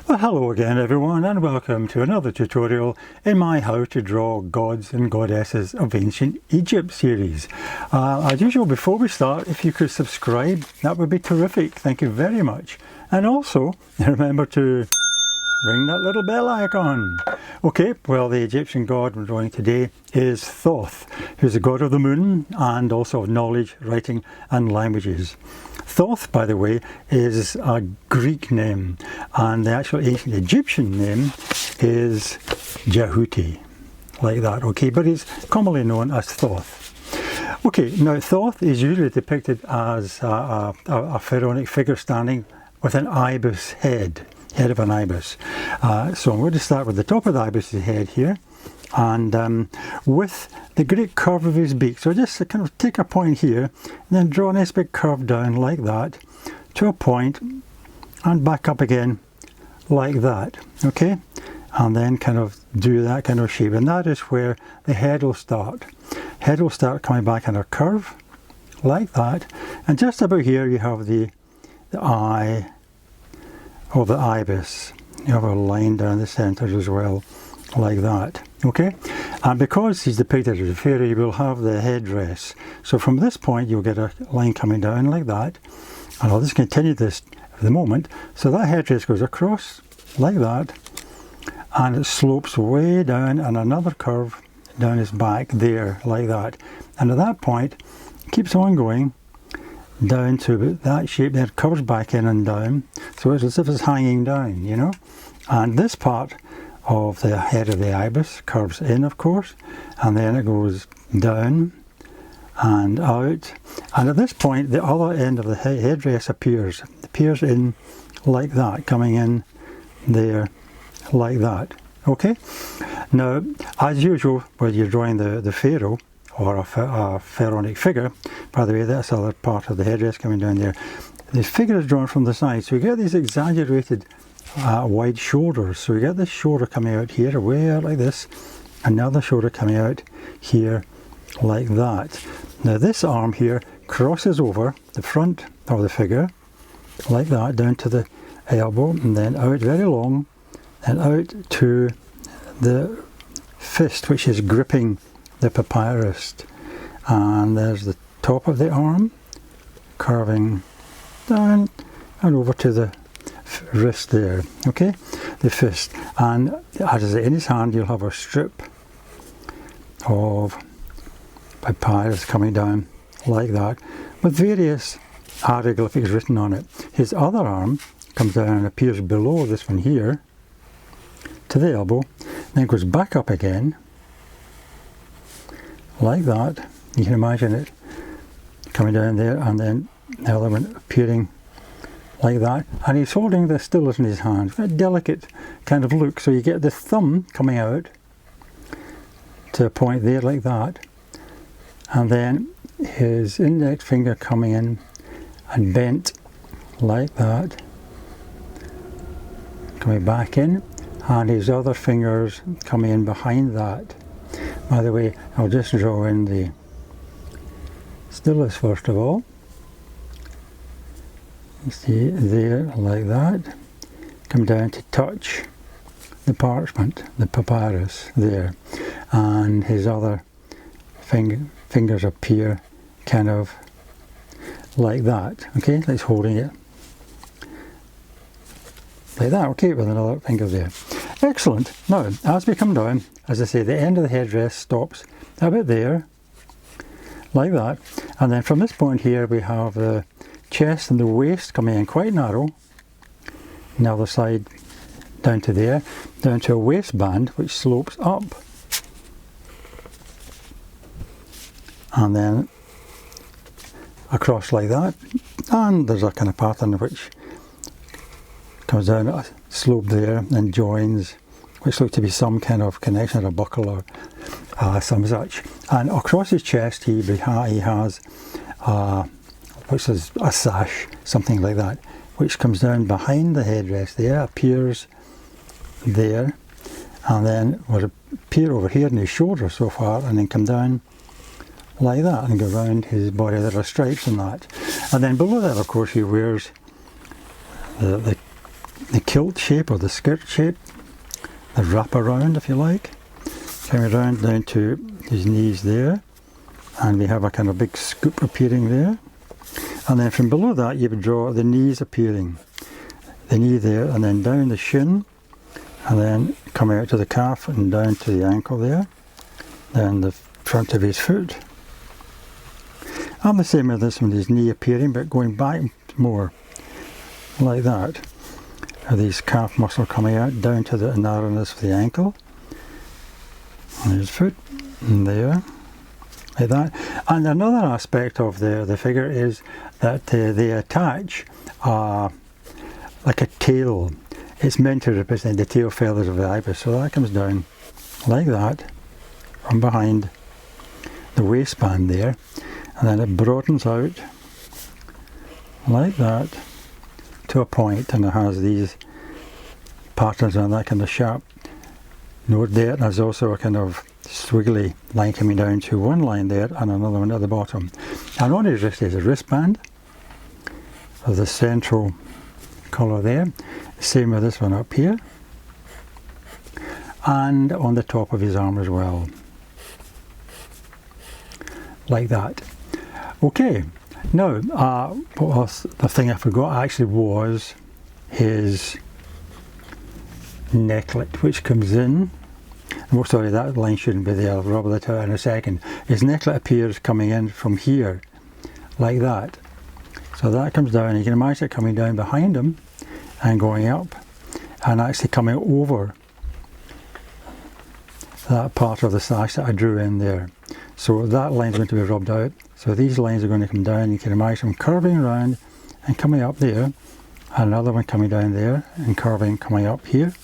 Well, hello again everyone, and welcome to another tutorial in my How to Draw Gods and Goddesses of Ancient Egypt series. As usual, before we start, if you could subscribe, that would be terrific. Thank you very much. And also, remember to ring that little bell icon. Okay, well, the Egyptian god we're drawing today is Thoth, who's the god of the moon and also of knowledge, writing and languages. Thoth, by the way, is a Greek name, and the actual ancient Egyptian name is Jehuti, like that, okay, but he's commonly known as Thoth. Okay, now Thoth is usually depicted as a pharaonic figure standing with an ibis head of an ibis. So I'm going to start with the top of the ibis's head here, and with the great curve of his beak. So just kind of take a point here and then draw a nice big curve down like that to a point and back up again like that, okay, and then kind of do that kind of shape, and that is where the head will start. Head will start coming back in a curve like that, and just about here you have the eye of the ibis. You have a line down the centre as well, like that, okay. And because he's depicted as a pharaoh, you will have the headdress. So from this point you'll get a line coming down like that, and I'll just continue this for the moment. So that headdress goes across like that, and it slopes way down, and another curve down his back there like that, and at that point it keeps on going down to that shape, then it curves back in and down, so it's as if it's hanging down, you know. And this part of the head of the ibis curves in, of course, and then it goes down and out, and at this point the other end of the headdress appears in like that, coming in there like that, okay. Now, as usual, when you're drawing the pharaoh or a pharaonic figure, by the way, that's the other part of the headdress coming down there, the figure is drawn from the side, so you get these exaggerated wide shoulders. So you get this shoulder coming out here, way out like this, another shoulder coming out here like that. Now this arm here crosses over the front of the figure like that, down to the elbow, and then out very long and out to the fist, which is gripping the papyrus. And there's the top of the arm curving down and over to the wrist there, okay, the fist. And as in his hand you'll have a strip of papyrus coming down like that with various hieroglyphics written on it. His other arm comes down and appears below this one here to the elbow, then goes back up again like that. You can imagine it coming down there, and then the other one appearing like that, and he's holding the stylus in his hand, a delicate kind of look. So you get the thumb coming out to a point there like that, and then his index finger coming in and bent like that, coming back in, and his other fingers coming in behind that. By the way, I'll just draw in the stylus first of all. See there, like that, come down to touch the parchment, the papyrus there, and his other fingers appear kind of like that, okay, like he's holding it like that, okay, with another finger there. Excellent. Now, as we come down, as I say, the end of the headdress stops about there, like that, and then from this point here we have the chest and the waist coming in quite narrow, and the other side down to there, down to a waistband which slopes up, and then across like that, and there's a kind of pattern which comes down a slope there and joins, which look to be some kind of connection, or a buckle or some such. And across his chest he has which is a sash, something like that, which comes down behind the headdress there, appears there, and then will appear over here in his shoulder so far, and then come down like that and go around his body. There are stripes in that. And then below that, of course, he wears the the kilt shape or the skirt shape, the wrap around if you like, coming around down to his knees there, and we have a kind of big scoop appearing there, and then from below that you would draw the knees appearing, the knee there, and then down the shin, and then come out to the calf and down to the ankle there, then the front of his foot. And the same with this one, his knee appearing but going back more, like that. These calf muscle coming out down to the narrowness of the ankle, and his foot, and there, like that. And another aspect of the figure is that they attach like a tail. It's meant to represent the tail feathers of the ibis, so that comes down like that from behind the waistband there, and then it broadens out like that to a point, and it has these patterns on that kind of sharp note there, and there's also a kind of squiggly line coming down to one line there and another one at the bottom. And on his wrist is a wristband of the central colour there, same with this one up here, and on the top of his arm as well, like that. Okay, now what was the thing I forgot actually was his necklet, which comes in. Oh, sorry, that line shouldn't be there, I'll rub that out in a second. His necklet appears coming in from here, like that. So that comes down, you can imagine it coming down behind him and going up and actually coming over that part of the sash that I drew in there. So that line's going to be rubbed out. So these lines are going to come down, you can imagine them curving around and coming up there, and another one coming down there and curving coming up here,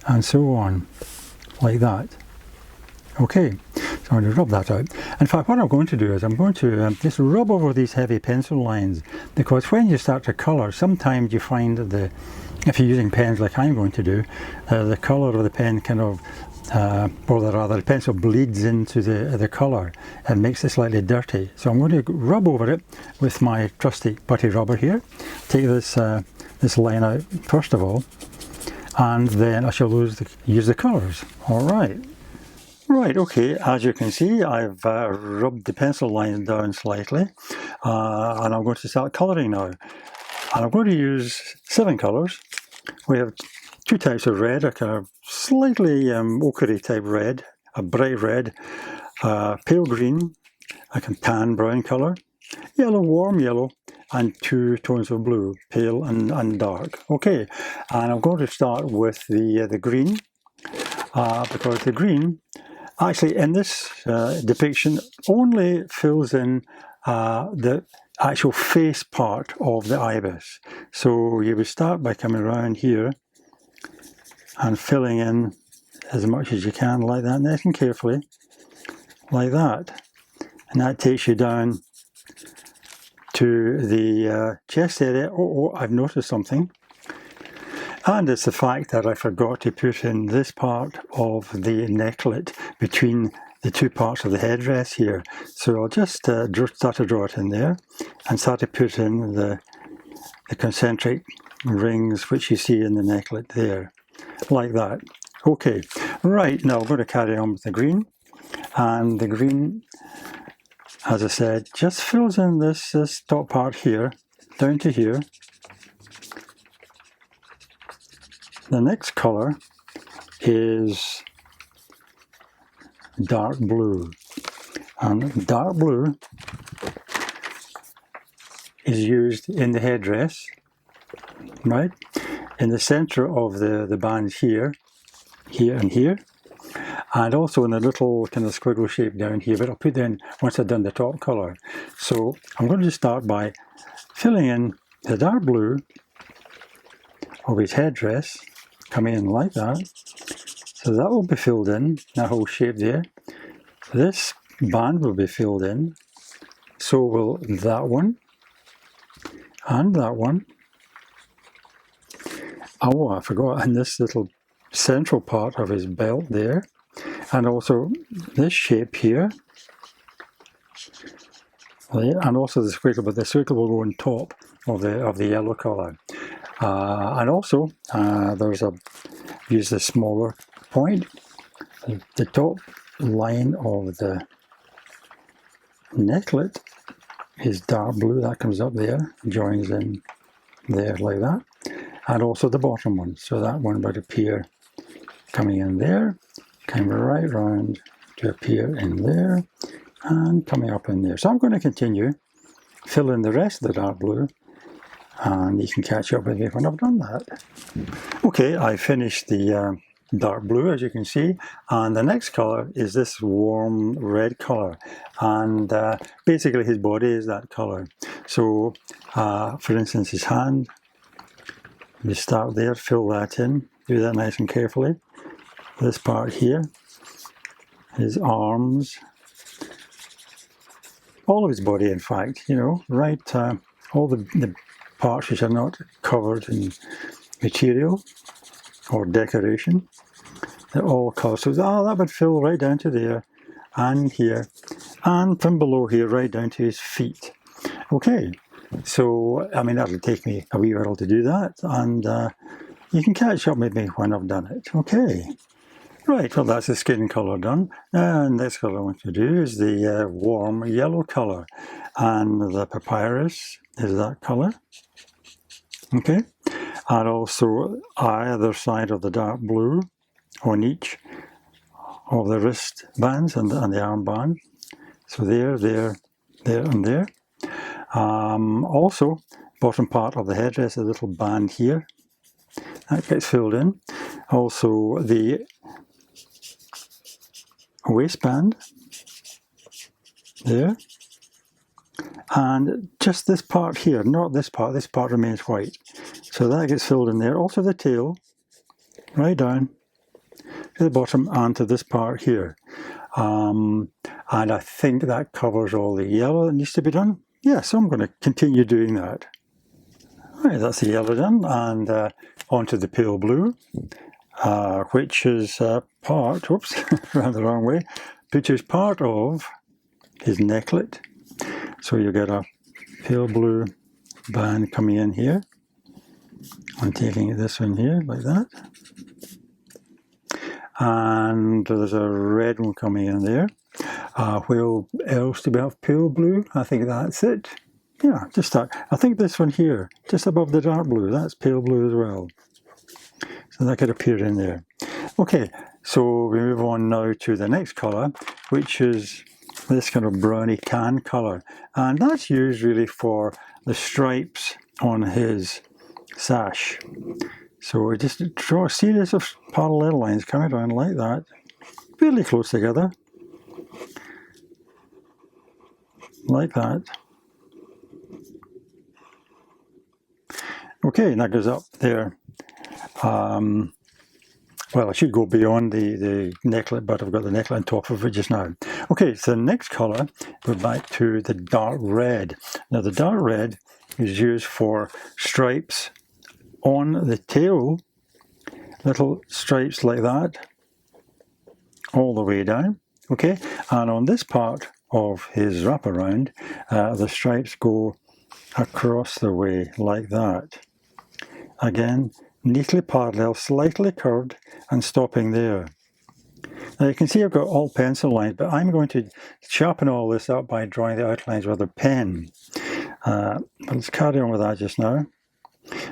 and so on, like that. Okay, so I'm going to rub that out. In fact, what I'm going to do is I'm going to just rub over these heavy pencil lines, because when you start to colour, sometimes you find that if you're using pens like I'm going to do, the colour of the pen kind of, or rather the pencil bleeds into the colour and makes it slightly dirty. So I'm going to rub over it with my trusty putty rubber here. Take this line out first of all, and then I shall use the colours. Alright. Right, okay, as you can see I've rubbed the pencil lines down slightly, and I'm going to start colouring now. And I'm going to use 7 colours. We have 2 types of red, a kind of slightly ochre type red, a bright red, pale green, a kind of tan brown colour, yellow, warm yellow, and 2 tones of blue, pale and dark. Okay, and I'm going to start with the green, because the green actually in this depiction only fills in the actual face part of the ibis. So you would start by coming around here and filling in as much as you can, like that, nice and carefully, like that. And that takes you down to the chest area. Oh, I've noticed something. And it's the fact that I forgot to put in this part of the necklet between the 2 parts of the headdress here. So I'll just start to draw it in there and start to put in the concentric rings which you see in the necklet there, like that. Okay, right, now I'm going to carry on with the green. And the green, as I said, just fills in this top part here, down to here. The next colour is dark blue, and dark blue is used in the headdress, right, in the centre of the bands here, here and here, and also in the little kind of squiggle shape down here, but I'll put in once I've done the top colour. So I'm going to start by filling in the dark blue of his headdress, coming in like that. So that will be filled in, that whole shape there. This band will be filled in, so will that one, and that one. Oh, I forgot, and this little central part of his belt there, and also this shape here, and also the squiggle, but the squiggle will go on top of the yellow colour. And also, use the smaller point. The top line of the necklet is dark blue. That comes up there, joins in there like that. And also the bottom one. So that one would appear coming in there, coming right round to appear in there, and coming up in there. So I'm going to continue, fill in the rest of the dark blue, and you can catch up with me when I've done that. Okay, I finished the dark blue, as you can see, and the next colour is this warm red colour, and basically his body is that colour. So for instance, his hand, you start there, fill that in, do that nice and carefully. This part here, his arms, all of his body, in fact, you know, right, all the parts which are not covered in material or decoration, they're all covered. So that would fill right down to there, and here, and from below here, right down to his feet. Okay, so, I mean, that'll take me a wee while to do that, and you can catch up with me when I've done it. Okay. Right, well, that's the skin colour done. And next colour I want to do is the warm yellow colour. And the papyrus is that colour. Okay. And also either side of the dark blue on each of the wrist bands and the armband. So there, and there. Also, bottom part of the headdress, a little band here. That gets filled in. Also the waistband there, and just this part here, not this part remains white, so that gets filled in there. Also the tail, right down to the bottom and to this part here, and I think that covers all the yellow that needs to be done. Yeah, so I'm going to continue doing that. Right, that's the yellow done, and onto the pale blue, which is part, whoops, ran the wrong way, which is part of his necklet. So you get a pale blue band coming in here. I'm taking this one here, like that. And there's a red one coming in there. Where else do we have pale blue? I think that's it. Yeah, just that. I think this one here, just above the dark blue, that's pale blue as well. So that could appear in there. Okay, so we move on now to the next colour, which is this kind of browny can colour. And that's used really for the stripes on his sash. So we just draw a series of parallel lines coming down like that, fairly close together, like that. Okay, and that goes up there. Well, I should go beyond the necklet, but I've got the necklet on top of it just now. Okay, so the next colour, we're back to the dark red. Now, the dark red is used for stripes on the tail, little stripes like that, all the way down, okay? And on this part of his wraparound, the stripes go across the way like that. Again, neatly parallel, slightly curved, and stopping there. Now you can see I've got all pencil lines, but I'm going to sharpen all this up by drawing the outlines with a pen. But let's carry on with that just now.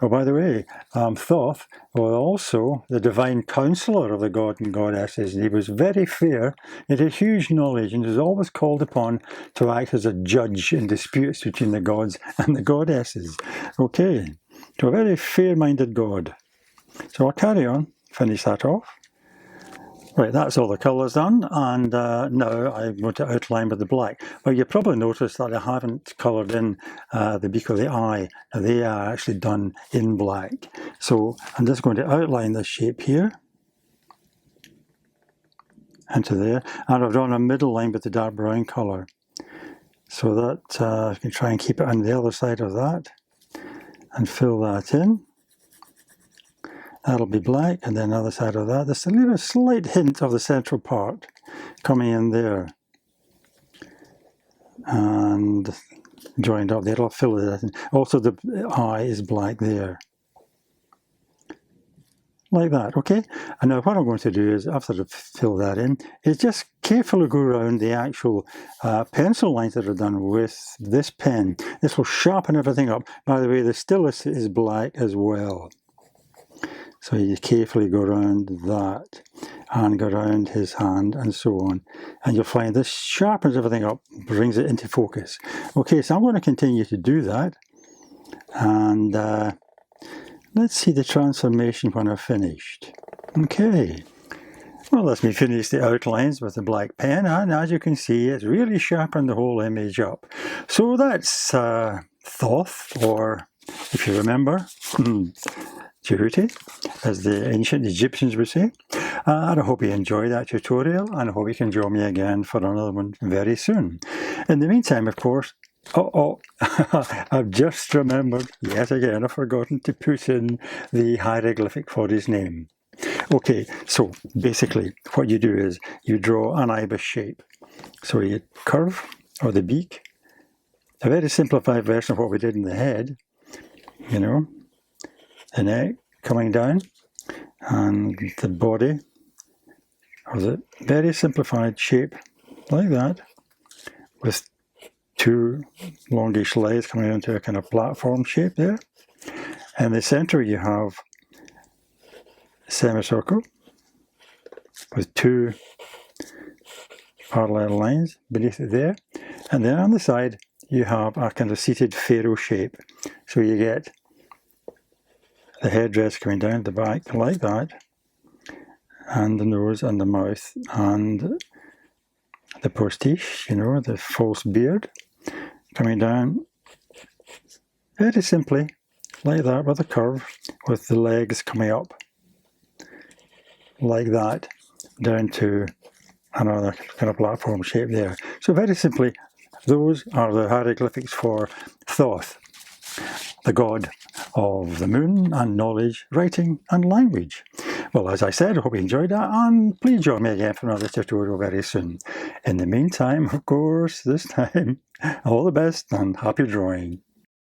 Oh, by the way, Thoth was also the divine counsellor of the god and goddesses, and he was very fair. He had huge knowledge and was always called upon to act as a judge in disputes between the gods and the goddesses. Okay, so a very fair-minded god. So I'll carry on, finish that off. Right, that's all the colours done, and now I'm going to outline with the black. Well, you probably noticed that I haven't coloured in the beak of the eye. Now, they are actually done in black. So I'm just going to outline this shape here, into there, and I've drawn a middle line with the dark brown colour. So that I can try and keep it on the other side of that, and fill that in. That'll be black, and then the other side of that. There's a slight hint of the central part coming in there. And joined up there, I'll fill it in. Also the eye is black there. like that, okay? And now what I'm going to do is, after I've filled that in, is just carefully go around the actual pencil lines that are done with this pen. This will sharpen everything up. By the way, the stylus is black as well. So you carefully go around that and go around his hand and so on. And you'll find this sharpens everything up, brings it into focus. Okay, so I'm going to continue to do that. And let's see the transformation when I've finished. Okay. Well, let me finish the outlines with the black pen. And as you can see, it's really sharpened the whole image up. So that's Thoth, or if you remember, Jehuti, as the ancient Egyptians would say. And I hope you enjoyed that tutorial, and I hope you can join me again for another one very soon. In the meantime, of course, I've just remembered, yet again, I've forgotten to put in the hieroglyphic for his name. Okay, so basically what you do is you draw an ibis shape. So you curve, or the beak, a very simplified version of what we did in the head, you know, the neck coming down, and the body, or the very simplified shape like that, with two longish legs coming into a kind of platform shape there. In the center you have a semicircle with two parallel lines beneath it there. And then on the side you have a kind of seated pharaoh shape. So you get the headdress coming down the back like that, and the nose and the mouth and the postiche, you know, the false beard, coming down very simply like that with a curve, with the legs coming up like that down to another kind of platform shape there. So very simply, those are the hieroglyphics for Thoth, the god of the moon and knowledge, writing and language. Well, as I said, I hope you enjoyed that, and please join me again for another tutorial very soon. In the meantime, of course, this time, all the best and happy drawing.